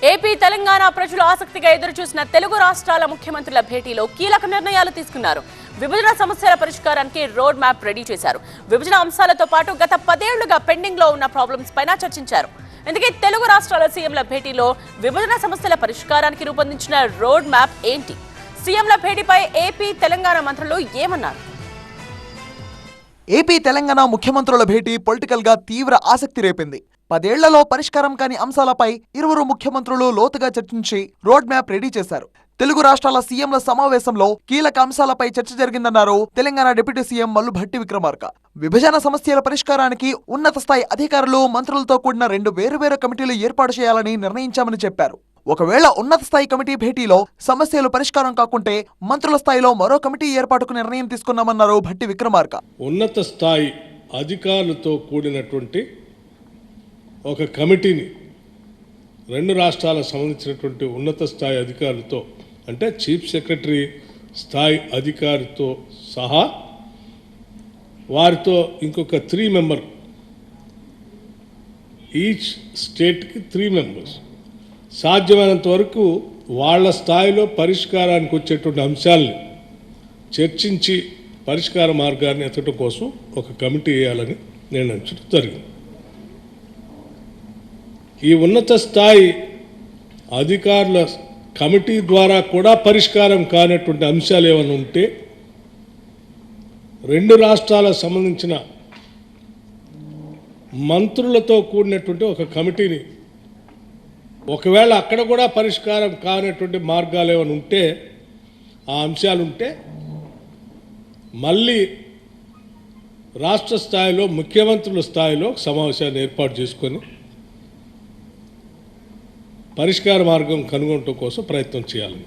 AP Telangana ప్రజలు ఆసక్తిగా ఎదురుచూసిన తెలుగు రాష్ట్రాల ముఖ్యమంత్రుల భేటీలో కీలక నిర్ణయాలు తీసుకున్నారు. విభజన సమస్యల పరిష్కారానికి రోడ్ మ్యాప్ రెడీ చేశారు. విభజన అంశాలతో పాటు గత 10 ఏళ్లుగా పెండింగ్ లో ఉన్న ప్రాబ్లమ్స్ పైన చర్చించారు. ఇందుకే తెలుగు రాష్ట్రాల సీఎంల భేటీలో విభజన సమస్యల పరిష్కారానికి రూపొందించిన రోడ్ మ్యాప్ ఏంటి? సీఎంల భేటీపై ఏపీ తెలంగాణ మంత్రులు ఏమన్నారు? ఏపీ తెలంగాణ ముఖ్యమంత్రుల భేటీ పొలిటికల్ గా తీవ్ర ఆసక్తి రేపింది. 10 ఏళ్లలో పరిష్కారం కాని అంశాలపై ఇరువురు ముఖ్యమంత్రులు లోతుగా చర్చించి రోడ్ మ్యాప్ రెడీ చేశారు. తెలుగు రాష్ట్రాల సీఎంల సమావేశంలో కీలక అంశాలపై చర్చ జరిగిందన్నారు తెలంగాణ డిప్యూటీ సీఎం మల్లు భట్టి విక్రమార్క. విభజన సమస్యల పరిష్కారానికి ఉన్నత స్థాయి అధికారులు, మంత్రులతో కూడిన 2 వేరువేరు కమిటీలు ఏర్పాటు చేయాలని నిర్ణయించామని చెప్పారు. ఒకవేళ ఉన్నత స్థాయి కమిటీ భేటీలో సమస్యలు పరిష్కారం కాకుంటే మంత్రుల స్థాయిలో మరో కమిటీ ఏర్పాటుకు నిర్ణయం తీసుకున్నామన్నారు భట్టి విక్రమార్క. ఉన్నత స్థాయి అధికారులతో కూడినటువంటి ఒక కమిటీని 2 రాష్ట్రాలకు సంబంధించినటువంటి ఉన్నత స్థాయి అధికారులతో, అంటే చీఫ్ సెక్రటరీ స్థాయి అధికారితో సహా వారితో ఇంకొక 3 మెంబర్, ఈచ్ స్టేట్కి 3 మెంబర్స్, సాధ్యమైనంత వరకు వాళ్ళ స్థాయిలో పరిష్కారానికి వచ్చేటువంటి అంశాలని చర్చించి పరిష్కార మార్గాన్ని ఎత్తడం కోసం ఒక కమిటీ వేయాలని నిర్ణయించడం జరిగింది. ఈ ఉన్నత స్థాయి అధికారుల కమిటీ ద్వారా కూడా పరిష్కారం కానటువంటి అంశాలు ఏమైనా ఉంటే 2 రాష్ట్రాలకు సంబంధించిన మంత్రులతో కూడినటువంటి ఒక కమిటీని, ఒకవేళ అక్కడ కూడా పరిష్కారం కానటువంటి మార్గాలు ఏమైనా ఉంటే, ఆ అంశాలు ఉంటే మళ్ళీ రాష్ట్ర స్థాయిలో ముఖ్యమంత్రుల స్థాయిలో సమావేశాన్ని ఏర్పాటు చేసుకొని పరిష్కార మార్గం కనుగొనడం కోసం ప్రయత్నం చేయాలి.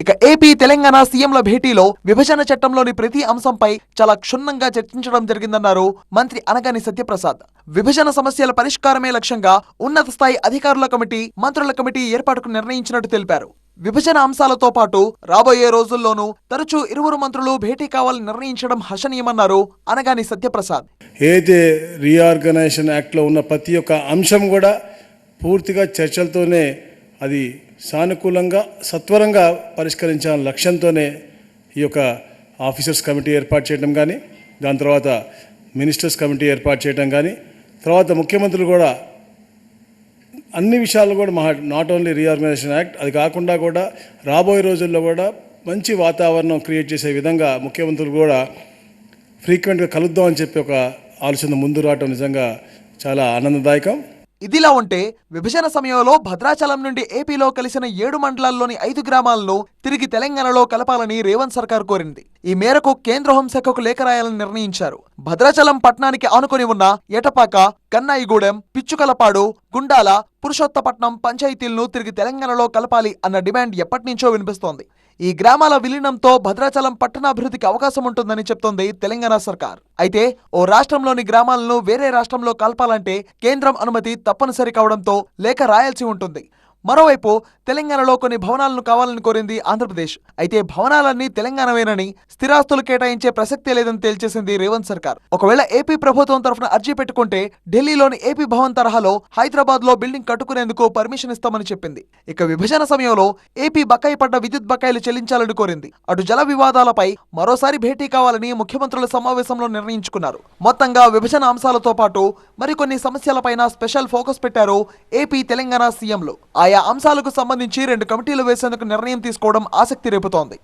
ఇక ఏపీ తెలంగాణ సీఎంల భేటీలో విభజన చట్టంలోని ప్రతి అంశంపై చాలా క్షుణ్ణంగా చర్చించడం జరిగిందన్నారు మంత్రి అనగాని సత్యప్రసాద్. విభజన సమస్యల పరిష్కారమే లక్ష్యంగా ఉన్నత స్థాయి అధికారుల కమిటీ, మంత్రుల కమిటీ ఏర్పాటుకు నిర్ణయించినట్టు తెలిపారు. విభజన అంశాలతో పాటు రాబోయే రోజుల్లోనూ తరచూ ఇరువురు మంత్రులు భేటీ కావాలని నిర్ణయించడం హర్షణీయమన్నారు అనగాని సత్యప్రసాద్. ఏదైతే రీఆర్గనైజేషన్ యాక్ట్లో ఉన్న ప్రతి ఒక్క అంశం కూడా పూర్తిగా చర్చలతోనే అది సానుకూలంగా సత్వరంగా పరిష్కరించాలనే లక్ష్యంతోనే ఈ యొక్క ఆఫీసర్స్ కమిటీ ఏర్పాటు చేయడం కానీ, దాని తర్వాత మినిస్టర్స్ కమిటీ ఏర్పాటు చేయడం కానీ, తర్వాత ముఖ్యమంత్రులు కూడా అన్ని విషయాలు కూడా నాట్ ఓన్లీ రీఆర్గనైజేషన్ యాక్ట్, అది కాకుండా కూడా రాబోయే రోజుల్లో కూడా మంచి వాతావరణం క్రియేట్ చేసే విధంగా ముఖ్యమంత్రులు కూడా ఫ్రీక్వెంట్గా కలుద్దామని చెప్పి ఒక ఆలోచన ముందు రావడం నిజంగా చాలా ఆనందదాయకం. ఇదిలా ఉంటే విభజన సమయంలో భద్రాచలం నుండి ఏపీలో కలిసిన 7 మండలాల్లోని 5 గ్రామాలను తిరిగి తెలంగాణలో కలపాలని రేవంత్ సర్కార్ కోరింది. ఈ మేరకు కేంద్ర హోంశాఖకు లేఖ రాయాలని నిర్ణయించారు. భద్రాచలం పట్టణానికి ఆనుకొని ఉన్న ఎటపాక, కన్నాయిగూడెం, పిచ్చుకలపాడు, గుండాల, పురుషోత్తపట్నం పంచాయతీలను తిరిగి తెలంగాణలో కలపాలి అన్న డిమాండ్ ఎప్పటినుంచో వినిపిస్తోంది. ఈ గ్రామాల విలీనంతో భద్రాచలం పట్టణాభివృద్ధికి అవకాశం ఉంటుందని చెప్తోంది తెలంగాణ సర్కార్. అయితే ఓ రాష్ట్రంలోని గ్రామాలను వేరే రాష్ట్రంలో కలపాలంటే కేంద్రం అనుమతి తప్పనిసరి కావడంతో లేఖ రాయాల్సి ఉంటుంది. మరోవైపు తెలంగాణలో కొన్ని భవనాలను కావాలని కోరింది ఆంధ్రప్రదేశ్. అయితే భవనాలన్నీ తెలంగాణవేనని, స్థిరాస్తులు కేటాయించే ప్రసక్తే లేదని తేల్చేసింది రేవంత్ సర్కార్. ఒకవేళ ఏపీ ప్రభుత్వం తరఫున అర్జీ పెట్టుకుంటే ఢిల్లీలోని ఏపీ భవన్ తరహాలో హైదరాబాద్ లో బిల్డింగ్ కట్టుకునేందుకు పర్మిషన్ ఇస్తామని చెప్పింది. ఇక విభజన సమయంలో ఏపీ బకాయి పడ్డ విద్యుత్ బకాయిలు చెల్లించాలని కోరింది. అటు జల వివాదాలపై మరోసారి భేటీ కావాలని ముఖ్యమంత్రుల సమావేశంలో నిర్ణయించుకున్నారు. మొత్తంగా విభజన అంశాలతో పాటు మరికొన్ని సమస్యలపైన స్పెషల్ ఫోకస్ పెట్టారు ఏపీ తెలంగాణ సీఎంలు. ఆయా అంశాలకు సంబంధించి 2 కమిటీలు వేసేందుకు నిర్ణయం తీసుకోవడం ఆసక్తి రేపుతోంది.